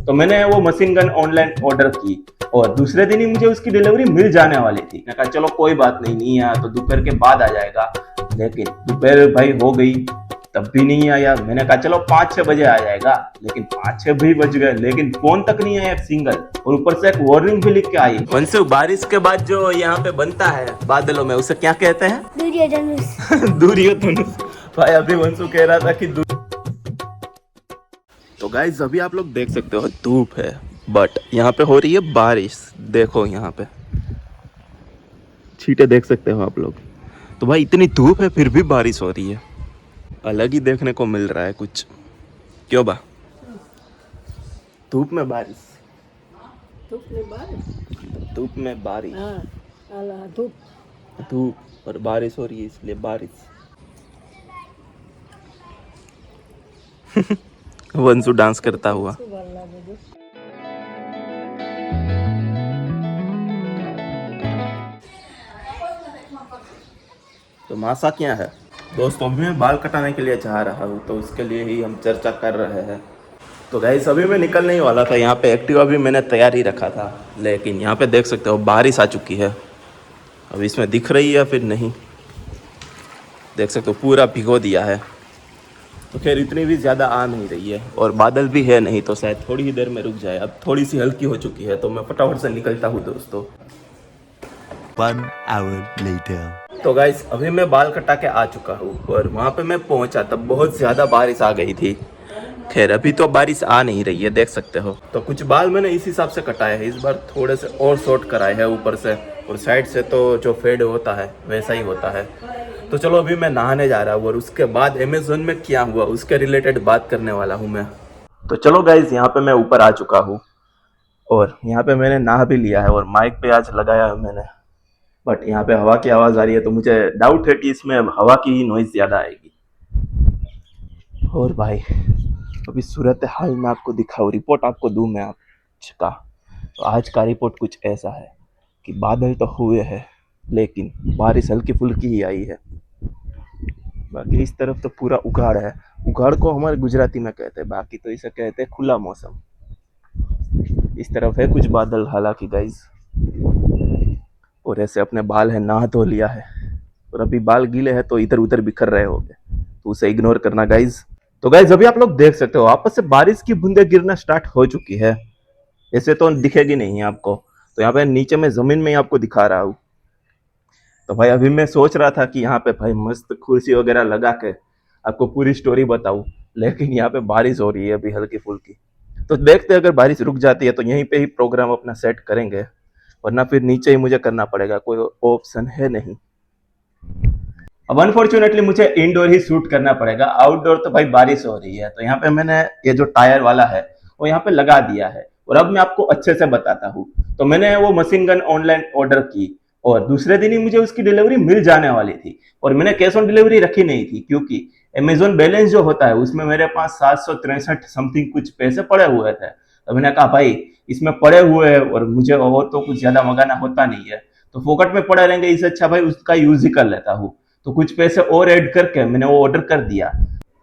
तो मैंने वो मशीन गन ऑनलाइन ऑर्डर की और दूसरे दिन ही मुझे उसकी डिलीवरी मिल जाने वाली थी। मैंने कहा चलो कोई बात नहीं, नहीं आया तो दोपहर के बाद आ जाएगा। लेकिन दोपहर भाई हो गई, तब भी नहीं आया। मैंने कहा चलो 5-6 बजे आ जाएगा, लेकिन 5-6 भी बज गए, लेकिन फोन तक नहीं आया एक सिंगल। और ऊपर से एक वार्निंग भी लिख के आई। वंशु, बारिश के बाद जो यहाँ पे बनता है बादलों में, उसे क्या कहते हैं? दुर्योधनुष। दुर्योधनुष। भाई अभी वंशु कह रहा था कि तो गाइस अभी आप लोग देख सकते हो धूप है, बट यहाँ पे हो रही है बारिश। देखो यहाँ पे छींटे देख सकते हो आप लोग। तो भाई इतनी धूप है फिर भी बारिश हो रही है, अलग ही देखने को मिल रहा है कुछ। क्यों बा? धूप में बारिश, धूप में बारिश। धूप में बारिश, हाँ, धूप। धूप और बारिश हो रही है इसलिए बारिश। वंशु डांस करता हुआ। तो मासा क्या है दोस्तों, अभी मैं बाल कटाने के लिए जा रहा हूँ, तो उसके लिए ही हम चर्चा कर रहे हैं। तो गाइस अभी मैं निकलने ही वाला था। यहाँ पे एक्टिवा भी मैंने तैयार ही रखा था, लेकिन यहाँ पे देख सकते हो बारिश आ चुकी है। अब इसमें दिख रही है फिर नहीं, देख सकते हो पूरा भिगो दिया है। तो खैर इतनी भी ज़्यादा आ नहीं रही है और बादल भी है नहीं, तो शायद थोड़ी ही देर में रुक जाए। अब थोड़ी सी हल्की हो चुकी है, तो मैं फटाफट से निकलता हूँ दोस्तों। 1 hour later. तो गाइस अभी मैं बाल कटा के आ चुका हूँ और वहाँ पे मैं पहुँचा तब बहुत ज़्यादा बारिश आ गई थी। खैर अभी तो बारिश आ नहीं रही है, देख सकते हो। तो कुछ बाल मैंने इस हिसाब से कटाए हैं, इस बार थोड़े से और शॉर्ट कराए हैं ऊपर से, और साइड से तो जो फेड होता है वैसा ही होता है। तो चलो अभी मैं नहाने जा रहा हूँ और उसके बाद अमेज़न में क्या हुआ उसके रिलेटेड बात करने वाला हूँ मैं। तो चलो गाइज यहाँ पे मैं ऊपर आ चुका हूँ और यहाँ पे मैंने नहा भी लिया है और माइक पे आज लगाया है मैंने, बट यहाँ पे हवा की आवाज़ आ रही है, तो मुझे डाउट है कि इसमें हवा की ही नॉइज़ ज़्यादा आएगी। और भाई अभी सूरत हाल में आपको दिखाऊँ, रिपोर्ट आपको दूँ मैं आज का। तो आज का रिपोर्ट कुछ ऐसा है कि बादल तो हुए हैं लेकिन बारिश हल्की फुल्की ही आई है। बाकी इस तरफ तो पूरा उघाड़ है। उघाड़ को हमारे गुजराती में कहते हैं, बाकी तो इसे कहते हैं खुला मौसम। इस तरफ है कुछ बादल हालांकि गाइज, और ऐसे अपने बाल है नहा धो लिया है और अभी बाल गीले हैं तो इधर उधर बिखर रहे होंगे, तो उसे इग्नोर करना गाइज। तो गाइज अभी आप लोग देख सकते हो आपस से बारिश की बूंदें गिरना स्टार्ट हो चुकी है। ऐसे तो दिखेगी नहीं आपको, तो यहाँ पे नीचे में जमीन में ही आपको दिखा रहा हूँ। तो भाई अभी मैं सोच रहा था कि यहाँ पे भाई मस्त कुर्सी वगैरह लगा के आपको पूरी स्टोरी बताऊं, लेकिन यहाँ पे बारिश हो रही है अभी हल्की फुल्की। तो देखते हैं अगर बारिश रुक जाती है तो यहीं पे ही प्रोग्राम अपना सेट करेंगे, वरना फिर नीचे ही मुझे करना पड़ेगा, कोई ऑप्शन है नहीं। अब अनफॉर्चुनेटली मुझे इंडोर ही शूट करना पड़ेगा, आउटडोर तो भाई बारिश हो रही है। तो यहाँ पे मैंने ये जो टायर वाला है वो यहाँ पे लगा दिया है और अब मैं आपको अच्छे से बताता हूँ। तो मैंने वो मशीन गन ऑनलाइन ऑर्डर की और दूसरे दिन ही मुझे उसकी डिलीवरी मिल जाने वाली थी, और मैंने कैश ऑन डिलीवरी रखी नहीं थी क्योंकि अमेजोन बैलेंस जो होता है उसमें मेरे पास 763 समथिंग कुछ पैसे पड़े हुए थे। तो मैंने कहा भाई इसमें पड़े हुए हैं और मुझे और तो कुछ ज्यादा मंगाना होता नहीं है, तो फोकट में पड़े रहेंगे, इससे अच्छा भाई उसका यूज ही कर लेता हूँ। तो कुछ पैसे और ऐड करके मैंने वो ऑर्डर कर दिया।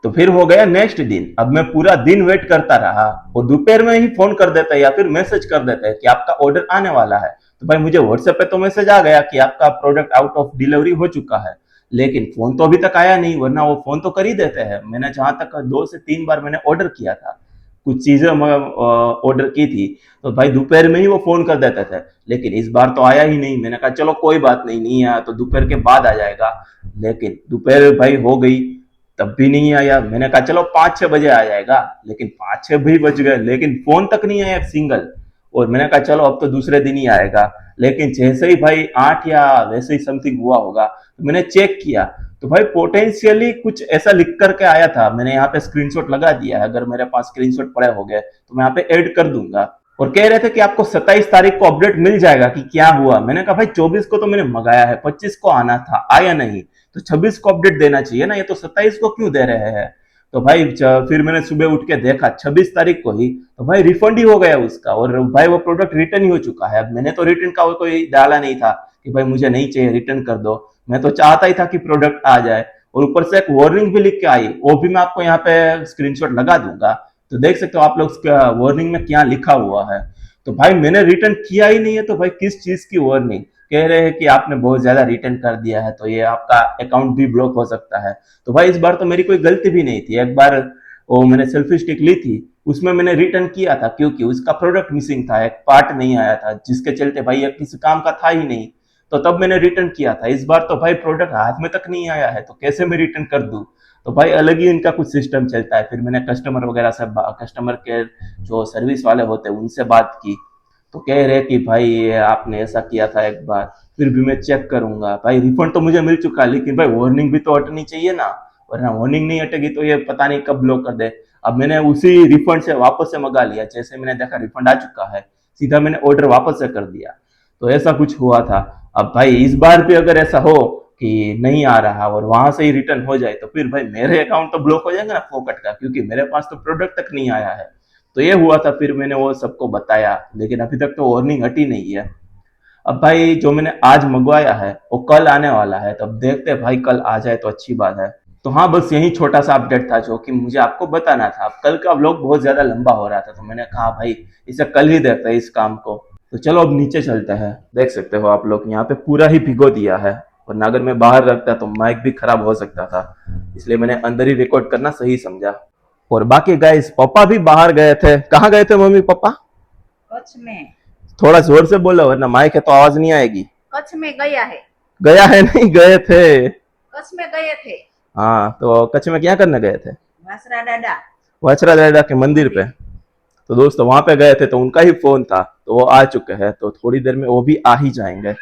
तो फिर हो गया नेक्स्ट दिन। अब मैं पूरा दिन वेट करता रहा और दोपहर में ही फोन कर देता है या फिर मैसेज कर देता है कि आपका ऑर्डर आने वाला है। तो भाई मुझे व्हाट्सएप पे तो मैसेज आ गया कि आपका प्रोडक्ट आउट ऑफ डिलीवरी हो चुका है, लेकिन फोन तो अभी तक आया नहीं, वरना वो फोन तो कर ही देते हैं। मैंने जहां तक 2 से 3 बार मैंने ऑर्डर किया था, कुछ चीजें ऑर्डर की थी, तो भाई दोपहर में ही वो फोन कर देते थे, लेकिन इस बार तो आया ही नहीं। मैंने कहा चलो कोई बात नहीं, नहीं आया तो दोपहर के बाद आ जाएगा, लेकिन दोपहर भाई हो गई तब भी नहीं आया। मैंने कहा चलो 5-6 बजे आ जाएगा, लेकिन 5-6 भी बज गए, लेकिन फोन तक नहीं आया सिंगल। और मैंने कहा चलो अब तो दूसरे दिन ही आएगा, लेकिन जैसे ही भाई 8 या वैसे ही समथिंग हुआ होगा, तो मैंने चेक किया तो भाई पोटेंशियली कुछ ऐसा लिख करके आया था। मैंने यहाँ पे स्क्रीनशॉट लगा दिया है, अगर मेरे पास स्क्रीनशॉट पड़े हो गए तो मैं यहाँ पे ऐड कर दूंगा। और कह रहे थे कि आपको 27 तारीख को अपडेट मिल जाएगा कि क्या हुआ। मैंने कहा भाई 24 को तो मैंने मंगाया है, 25 को आना था, आया नहीं, तो 26 को अपडेट देना चाहिए ना, ये तो 27 को क्यों दे रहे हैं। तो भाई फिर मैंने सुबह उठ के देखा 26 तारीख को ही, तो भाई रिफंड ही हो गया उसका, और भाई वो प्रोडक्ट रिटर्न ही हो चुका है। अब मैंने तो रिटर्न का कोई डाला नहीं था कि भाई मुझे नहीं चाहिए रिटर्न कर दो, मैं तो चाहता ही था कि प्रोडक्ट आ जाए। और ऊपर से एक वार्निंग भी लिख के आई, वो भी मैं आपको यहाँ पे स्क्रीनशॉट लगा दूंगा तो देख सकते हो आप लोग वार्निंग में क्या लिखा हुआ है। तो भाई मैंने रिटर्न किया ही नहीं है, तो भाई किस चीज की वार्निंग? कह रहे हैं कि आपने बहुत ज्यादा रिटर्न कर दिया है तो ये आपका अकाउंट भी ब्लॉक हो सकता है। तो भाई इस बार तो मेरी कोई गलती भी नहीं थी। एक बार वो मैंने सेल्फी स्टिक ली थी, उसमें मैंने रिटर्न किया था क्योंकि उसका प्रोडक्ट मिसिंग था, एक पार्ट नहीं आया था, जिसके चलते भाई ये किसी काम का था ही नहीं, तो तब मैंने रिटर्न किया था। इस बार तो भाई प्रोडक्ट हाथ में तक नहीं आया है, तो कैसे मैं रिटर्न कर दूं? तो भाई अलग ही इनका कुछ सिस्टम चलता है। फिर मैंने कस्टमर वगैरह से, कस्टमर केयर जो सर्विस वाले होते हैं उनसे बात की, तो कह रहे कि भाई ये आपने ऐसा किया था एक बार, फिर भी मैं चेक करूंगा। भाई रिफंड तो मुझे मिल चुका है, लेकिन भाई वार्निंग भी तो हटनी चाहिए ना, वरना वार्निंग नहीं हटेगी तो ये पता नहीं कब ब्लॉक कर दे। अब मैंने उसी रिफंड से वापस से मंगा लिया, जैसे मैंने देखा रिफंड आ चुका है, सीधा मैंने ऑर्डर वापस से कर दिया। तो ऐसा कुछ हुआ था। अब भाई इस बार भी अगर ऐसा हो कि नहीं आ रहा और वहां से ही रिटर्न हो जाए, तो फिर भाई मेरे अकाउंट तो ब्लॉक हो जाएगा ना फोकट का, क्योंकि मेरे पास तो प्रोडक्ट तक नहीं आया है। तो ये हुआ था, फिर मैंने वो सबको बताया, लेकिन अभी तक तो वार्निंग हटी नहीं है। अब भाई जो मैंने आज मंगवाया है वो कल आने वाला है, तो अब देखते हैं भाई कल आ जाए तो अच्छी बात है। तो हाँ, बस यही छोटा सा अपडेट था जो कि मुझे आपको बताना था। अब कल का व्लॉग बहुत ज्यादा लंबा हो रहा था, तो मैंने कहा भाई इसे कल ही देखते हैं इस काम को। तो चलो अब नीचे चलते हैं। देख सकते हो आप लोग यहाँ पे पूरा ही भिगो दिया है, वरना अगर मैं बाहर रखता तो माइक भी खराब हो सकता था, इसलिए मैंने अंदर ही रिकॉर्ड करना सही समझा। और बाकी गाइस, पापा भी बाहर गए थे। कहाँ गए थे मम्मी पापा? कच्छ में। थोड़ा जोर से बोलो वरना माइक है तो आवाज नहीं आएगी। कच्छ में गया है। गया है नहीं, गए थे। कच्छ में गए थे। हाँ, तो कच्छ में क्या करने गए थे? वासरा डाडा। वाचरा दादा के मंदिर पे। तो दोस्तों वहां पे गए थे, तो उनका ही फोन था, तो वो आ चुके हैं, तो थोड़ी देर में वो भी आ ही जाएंगे।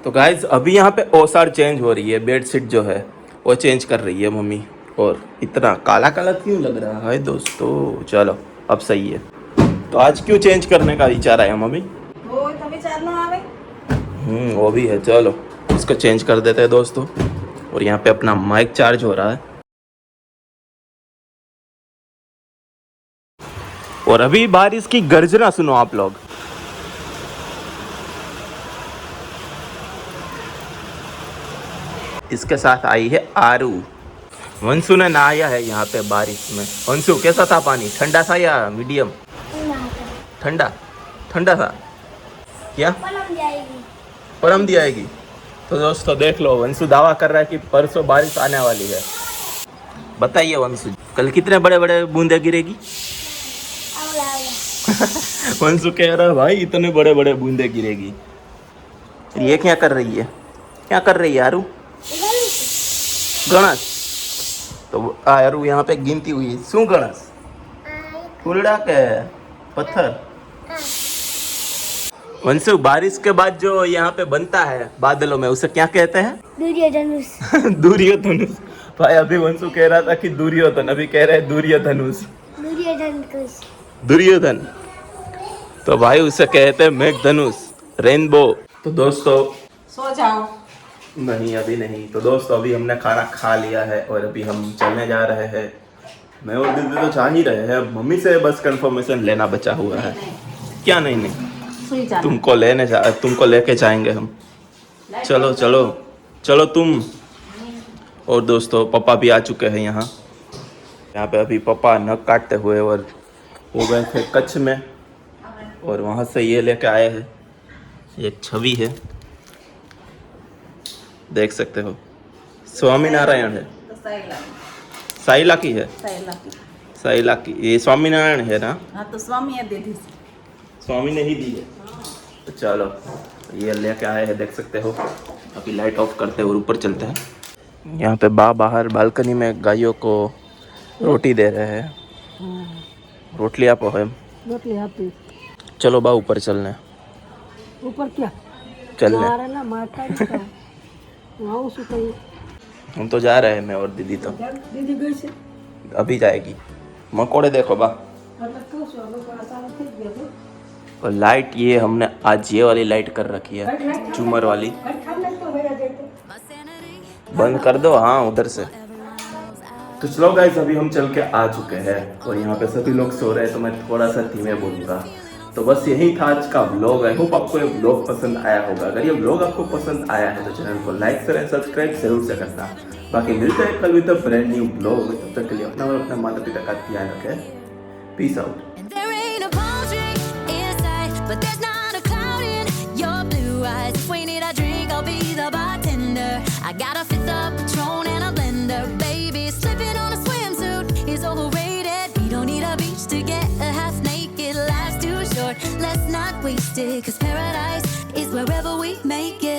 तो गाइज अभी यहाँ पे ओसार चेंज हो रही है, बेडशीट जो है वो चेंज कर रही है मम्मी। और इतना काला काला क्यों लग रहा है दोस्तों? चलो अब सही है। तो आज क्यों चेंज करने का विचार आया मम्मी? वो तो विचार न आवे। वो भी है। चलो इसको चेंज कर देते हैं दोस्तों। और यहाँ पे अपना माइक चार्ज हो रहा है। और अभी बारिश की गर्जना सुनो आप लोग। इसके साथ आई है आरू। वंशु ने नहाया है यहाँ पे बारिश में। वंशु कैसा था पानी? ठंडा था या मीडियम? ठंडा। ठंडा था क्या? परम दी आएगी। तो दोस्तों देख लो, वंशु दावा कर रहा है कि परसों बारिश आने वाली है। बताइए वंशु, कल कितने बड़े बड़े बूंदे गिरेगी? वंशु कह रहा है भाई इतने बड़े बड़े बूंदे गिरेगी। ये क्या कर रही है? क्या कर रही है आरू? गणस। तो आरू यहाँ पे गिनती हुई। शू गणस? फूलड़ा के पत्थर। वंशु, बारिश के बाद जो यहाँ पे बनता है बादलों में, उसे क्या कहते हैं? दुर्योधनुष। दुर्योधनुष। भाई अभी वंशु कह रहा था कि दुर्योधन, अभी कह रहे हैं दुर्योधनुष। दुर्योधनुष। दुर्योधन। तो भाई उसे कहते हैं मेघधनुष, रेनबो। तो दोस्तों सो जाओ। नहीं अभी नहीं। तो दोस्तों अभी हमने खाना खा लिया है और अभी हम चलने जा रहे हैं। मैं और दीदी तो जा ही रहे हैं, मम्मी से बस कंफर्मेशन लेना बचा हुआ है। क्या नहीं नहीं, सोई जाना। तुमको लेके जाएंगे हम। चलो चलो चलो तुम। और दोस्तों पापा भी आ चुके हैं यहाँ पे अभी पापा नख काटते हुए, और वो गए थे कच्छ में, और वहाँ से ये लेके आए हैं। एक छवि है, देख सकते हो, स्वामी नारायण है। तो साइला। साइला की है। साइला की। साइला की। ये स्वामी नारायण है ना? हाँ तो स्वामी है दीदी। स्वामी ने ही दी है। तो चलो ये लेके आए हैं, देख सकते हो। अभी लाइट ऑफ करते हैं और ऊपर चलते हैं। यहाँ पे बाहर बालकनी में गायों को रोटी दे रहे हैं। रोटली आप है। रोटली आती। चलो बा ऊपर चलने। ऊपर क्या? चलने मारे ना मारता नहीं। वहाँ उस कहीं। हम तो जा रहे हैं, मैं और दीदी। तो दीदी गई से। अभी जाएगी। मकोड़े देखो बा। और लाइट ये हमने आज ये वाली लाइट कर रखी है, झूमर वाली। बंद कर दो। हाँ उधर से। तो चलो गाइस अभी हम चल के आ चुके हैं और यहाँ पे सभी लोग सो रहे हैं, तो मैं थोड़ा सा धीमे बोलूँगा। तो बस यही था आज का व्लॉग। आई होप आपको ये व्लॉग पसंद आया होगा। अगर ये व्लॉग आपको पसंद आया है तो चैनल को लाइक करें, सब्सक्राइब जरूर से करना। बाकी मिलते हैं कल with a brand new vlog. तब तक के लिए अपना और अपने माता पिता का ध्यान रखें। Peace out. And there ain't a palm tree in sight, but there's not a cloud in your blue eyes. If we need a drink, I'll be the bartender. I got a fifth of Patron and a blender. Baby, slipping on a swimsuit is overrated. We don't need a beach to get a half naked. Life's too short, let's not waste it. 'Cause paradise is wherever we make it.